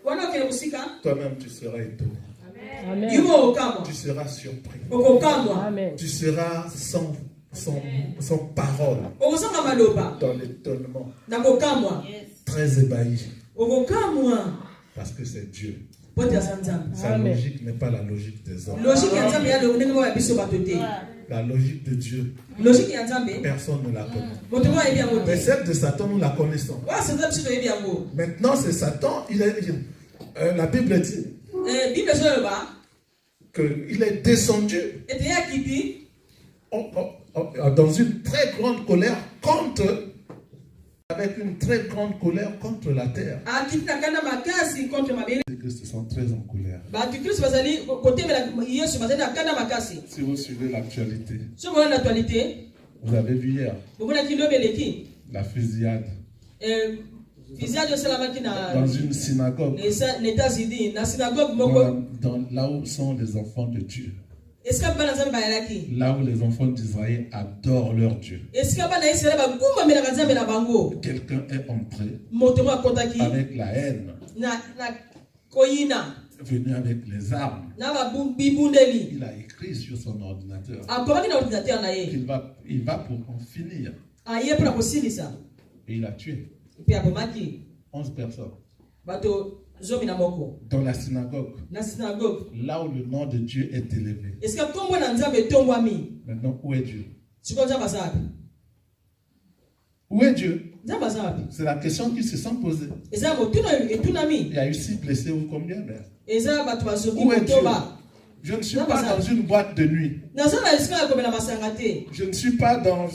A: Wana okende musika.
D: toi-même tu seras étonné.
A: Yumo okamwa.
D: Tu seras surpris.
A: Okokamwa.
D: Tu seras sans parole,
A: Okosanga maloba.
D: dans l'étonnement,
A: Nakokamwa.
D: très ébahi.
A: Okokamwa.
D: Parce que c'est Dieu.
A: Pote ya Nzambe.
D: Sa logique n'est pas la logique des hommes.
A: Logique ya Nzambe ya ndenge moko ya biso bato te.
D: La logique de Dieu,
A: Logique ya Nzambe.
D: personne ne la connaît.
A: Moto moko ayebi yango
D: Mais
A: te.
D: celle de Satan, nous la connaissons.
A: Wa senza biso toyebi yango.
D: Maintenant, c'est Satan, la Bible dit
A: Bible ezoloba
D: qu'il est descendu
A: ete ya kiti
D: dans une très grande colère avec une très grande colère contre la terre.
A: akiti na kanda makasi contre mabele.
D: Les Christ sont très en colère.
A: Bato Kristo bazali kotemela Yesu bazali na kanda makasi.
D: Si vous suivez l'actualité,
A: So mona na actualité,
D: vous avez vu hier
A: bomonaki lobe eleki.
D: la fusillade
A: Fusillade osalamaki
D: dans
A: na
D: une synagogue,
A: na États-Unis na synagogue moko.
D: là où sont les enfants de Dieu,
A: Esika bana Nzambe bayalaki.
D: là où les enfants d'Israël adorent leur Dieu.
A: Esika bana Israël bakumbamela Nzambe na bango.
D: Quelqu'un est entré
A: Moto moko akotaki
D: avec la haine,
A: na koyina
D: venu avec les armes.
A: na bibundeli.
D: Il a écrit sur son ordinateur
A: Akomaki na ordinateur na ye.
D: il va pour en finir.
A: Aye mpona kosilisa.
D: Et il a tué
A: Mpe abomaki
D: 11 personnes
A: bato zomi na moko
D: dans la synagogue,
A: na synagogue.
D: là où le nom de Dieu est élevé.
A: Esika kombo na Nzambe etongwami.
D: Maintenant, où est Dieu?
A: Siko Nzambe aza wapi?
D: Où est Dieu?
A: Nzambe aza wapi?
D: C'est la question qui se sont posées.
A: Eza motuna etunami.
D: Il y a eu 6 blessés ou combien?
A: Eza bato bazoki
D: Où est Dieu?
A: kotoba.
D: Je ne suis pas dans une boîte de nuit.
A: Naza na esika ya komela masanga te.
D: Je ne suis pas dans,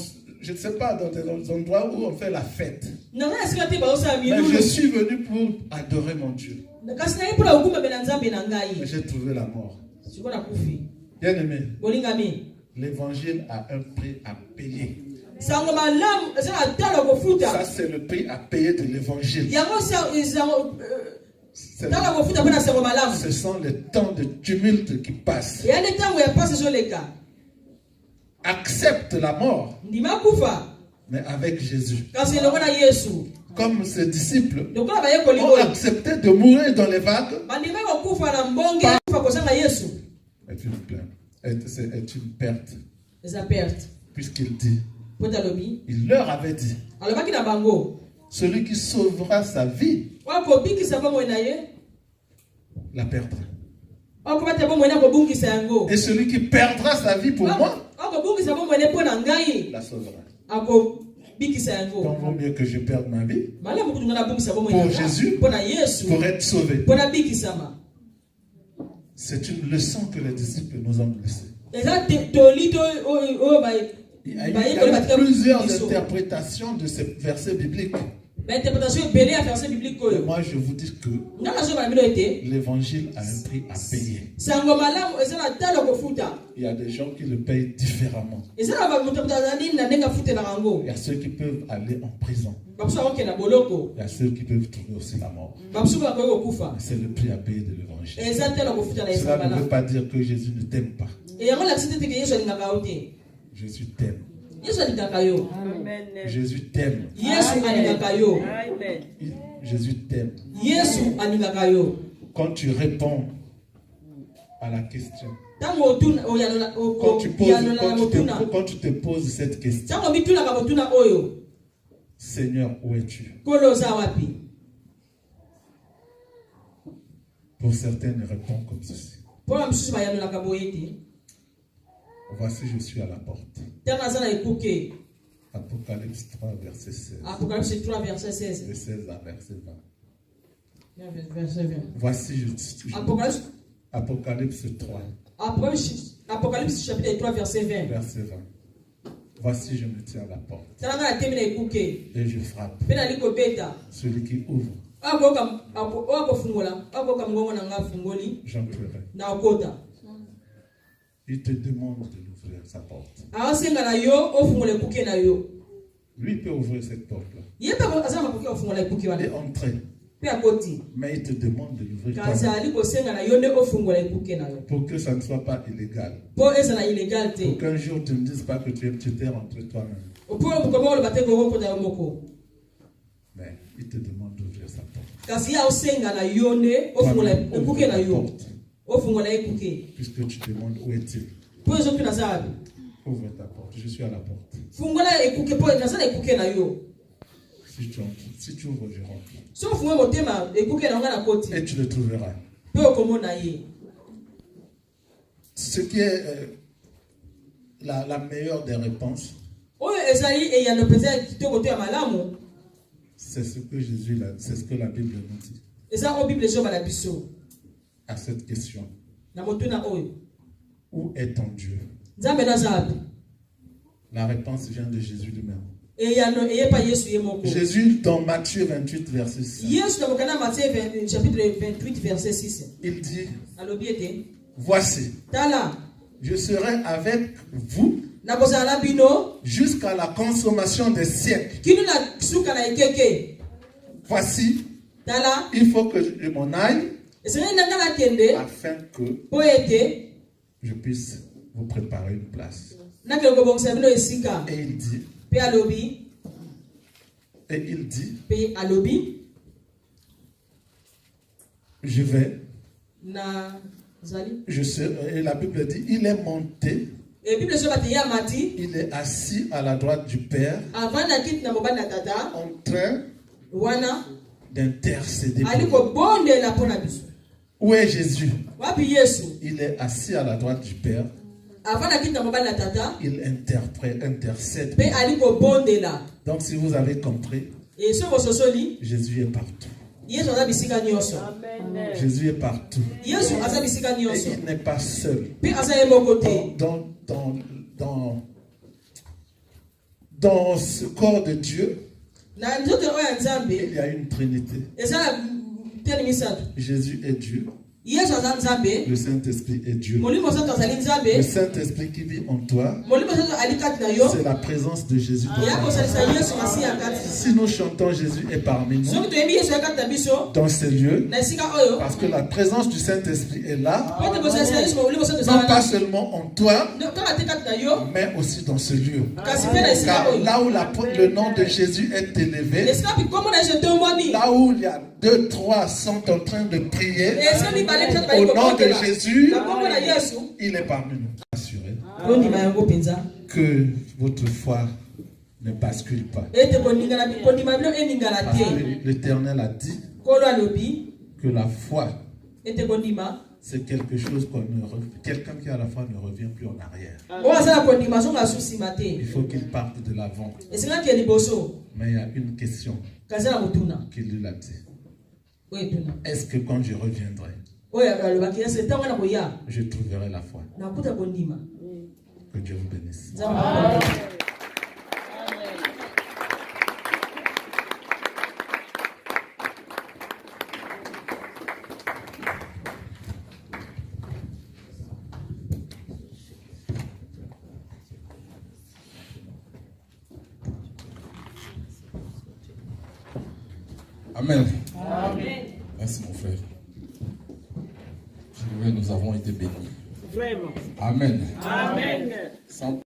D: je ne sais pas, dans des endroits où on fait la fête.
A: Naza na esika te bazosala
D: Mais je
A: milulu.
D: suis venu pour adorer mon Dieu.
A: Kasi naye mpona kokumbamela Nzambe na
D: Mais
A: ngai.
D: j'ai trouvé la mort.
A: Siko nakufi.
D: Bien aimé,
A: Bolingami.
D: l'évangile a un prix à payer.
A: Sango malamu eza na talo kofuta.
D: Ça, c'est le prix à payer de l'évangile.
A: Yango sango talo kofuta mpona sango malamu.
D: Ce sont les temps de tumulte qui passent.
A: Eya nde ntango ya pasi ezoleka.
D: Accepte la mort,
A: Ndima kufa.
D: mais avec Jésus.
A: Kasi elongo na Yesu.
D: Comme ses disciples
A: Lokola bayekoli
D: ont
A: oyo.
D: accepté de mourir dans les vagues,
A: Bandima kokufa na mbonge kufa kozanga Yesu.
D: est une plainte, est une perte.
A: Eza perte.
D: Puisqu'il dit,
A: Pota lobi.
D: il leur avait dit,
A: Alobaki na bango.
D: celui qui sauvera sa vie
A: Wakobikisa bomoi na ye.
D: la perdra.
A: Wakobata bomoi na kobungisa yango.
D: Et celui qui perdra sa vie pour moi
A: Wakobungisa bomoi na mpo na ngai.
D: la sauvera.
A: Akobikisa yango.
D: Donc, vaut mieux que je perde ma vie
A: Malamu kutunga na bungisa bomoi
D: pour
A: na
D: Jésus,
A: mpo na Yesu.
D: pour être sauvé.
A: Mpo na bikisama.
D: C'est une leçon que les disciples nous ont laissée.
A: Eza toli to oyo
D: Il y a eu plusieurs interprétations de ces versets bibliques.
A: L'interprétation belée à verset biblique
D: Et
A: oyo.
D: moi, je vous dis que
A: Nga na zoba mino ete.
D: l'évangile a un prix à payer.
A: Sango malamu eza na talo kofuta.
D: Il y a des gens qui le payent différemment.
A: Eza na ba moto mutazani na nenga fute na rango.
D: Il y a ceux qui peuvent aller en prison.
A: Babusu akoke na boloko.
D: Il y a ceux qui peuvent trouver aussi la mort.
A: Babusu bakoki kokufa.
D: C'est le prix à payer de l'évangile.
A: Eza talo kofuta na
D: Cela ne
A: esangala.
D: veut pas dire que Jésus ne t'aime pas.
A: Et yango la site teke Yesu alingaka yo te.
D: Jésus t'aime.
A: Yesu alingaka yo.
D: Jésus t'aime.
A: Yesu alingaka yo.
D: Jésus t'aime.
A: Yesu alingaka yo.
D: Quand tu réponds à la question,
A: Tango otuna oyanola
D: quand tu te poses cette question,
A: Tango mituna ka motuna oyo.
D: Seigneur, où es-tu?
A: Kolo za wapi?
D: Pour certaines répondent comme ceci.
A: Pona msusu bayanola ka boyete.
D: Voici, je suis à la porte.
A: Tana zana ekuke.
D: Apocalypse 3, verset 16.
A: Apocalypse 3 verset 16.
D: De 16 à verset 20.
A: Verset 20.
D: Voici,
A: Apocalypse
D: Apocalypse 3,
A: Apocalypse chapitre 3, verset 20.
D: verset 20. Voici, je me tiens à la porte
A: Et
D: et je frappe. Celui qui ouvre, j'entrerai. Il te demande de l'ouvrir sa porte. Lui peut ouvrir cette porte-là et entrer. Mais il te demande de l'ouvrir pour que ça ne soit pas illégal. Pour qu'un jour tu ne dises pas que tu t'es rentré toi-même. Mais il te demande d'ouvrir sa porte. Puisque tu demandes où est-il. Ouvre ta porte. Je suis à la porte. Si tu ouvres, je rentre. Et tu le trouveras. Ce qui est la meilleure des réponses, c'est ce que Jésus, c'est ce que la Bible nous dit à cette question. Où est ton Dieu? La réponse vient de Jésus lui-même. Jésus, dans Matthieu 28, verset 6, il dit, voici, je serai avec vous jusqu'à la consommation des siècles. Voici, il faut que je m'en aille afin que je puisse vous préparer une place. Et il dit, je vais, et la Bible dit, il est monté, il est assis à la droite du Père, en train d'intercéder. Où est Jésus? Il est assis à la droite du Père. Il intercède. Donc si vous avez compris, Jésus est partout. Jésus est partout. Et il n'est pas seul. Dans ce corps de Dieu, il y a une trinité. Jésus est Dieu. Le Saint-Esprit est Dieu. Le Saint-Esprit qui vit en toi, c'est la présence de Jésus dans toi. Si nous chantons Jésus est parmi nous, dans ces lieux, parce que la présence du Saint-Esprit est là, non pas seulement en toi, mais aussi dans ce lieu. Car là où le nom de Jésus est élevé, là où il y a 2, 3 sont en train de prier au nom de Jésus, il est parmi nous. Assurez que votre foi ne bascule pas. Parce que l'Éternel a dit que la foi, c'est quelque chose quelqu'un qui à la foi ne revient plus en arrière. Il faut qu'il parte de l'avant. Mais il y a une question qu'il lui a dit. Est-ce que quand je reviendrai, je trouverai la foi? Que Dieu vous bénisse. Amen.
B: Amen. Amen. Merci mon frère. Nous avons été bénis. Vraiment. Amen. Amen.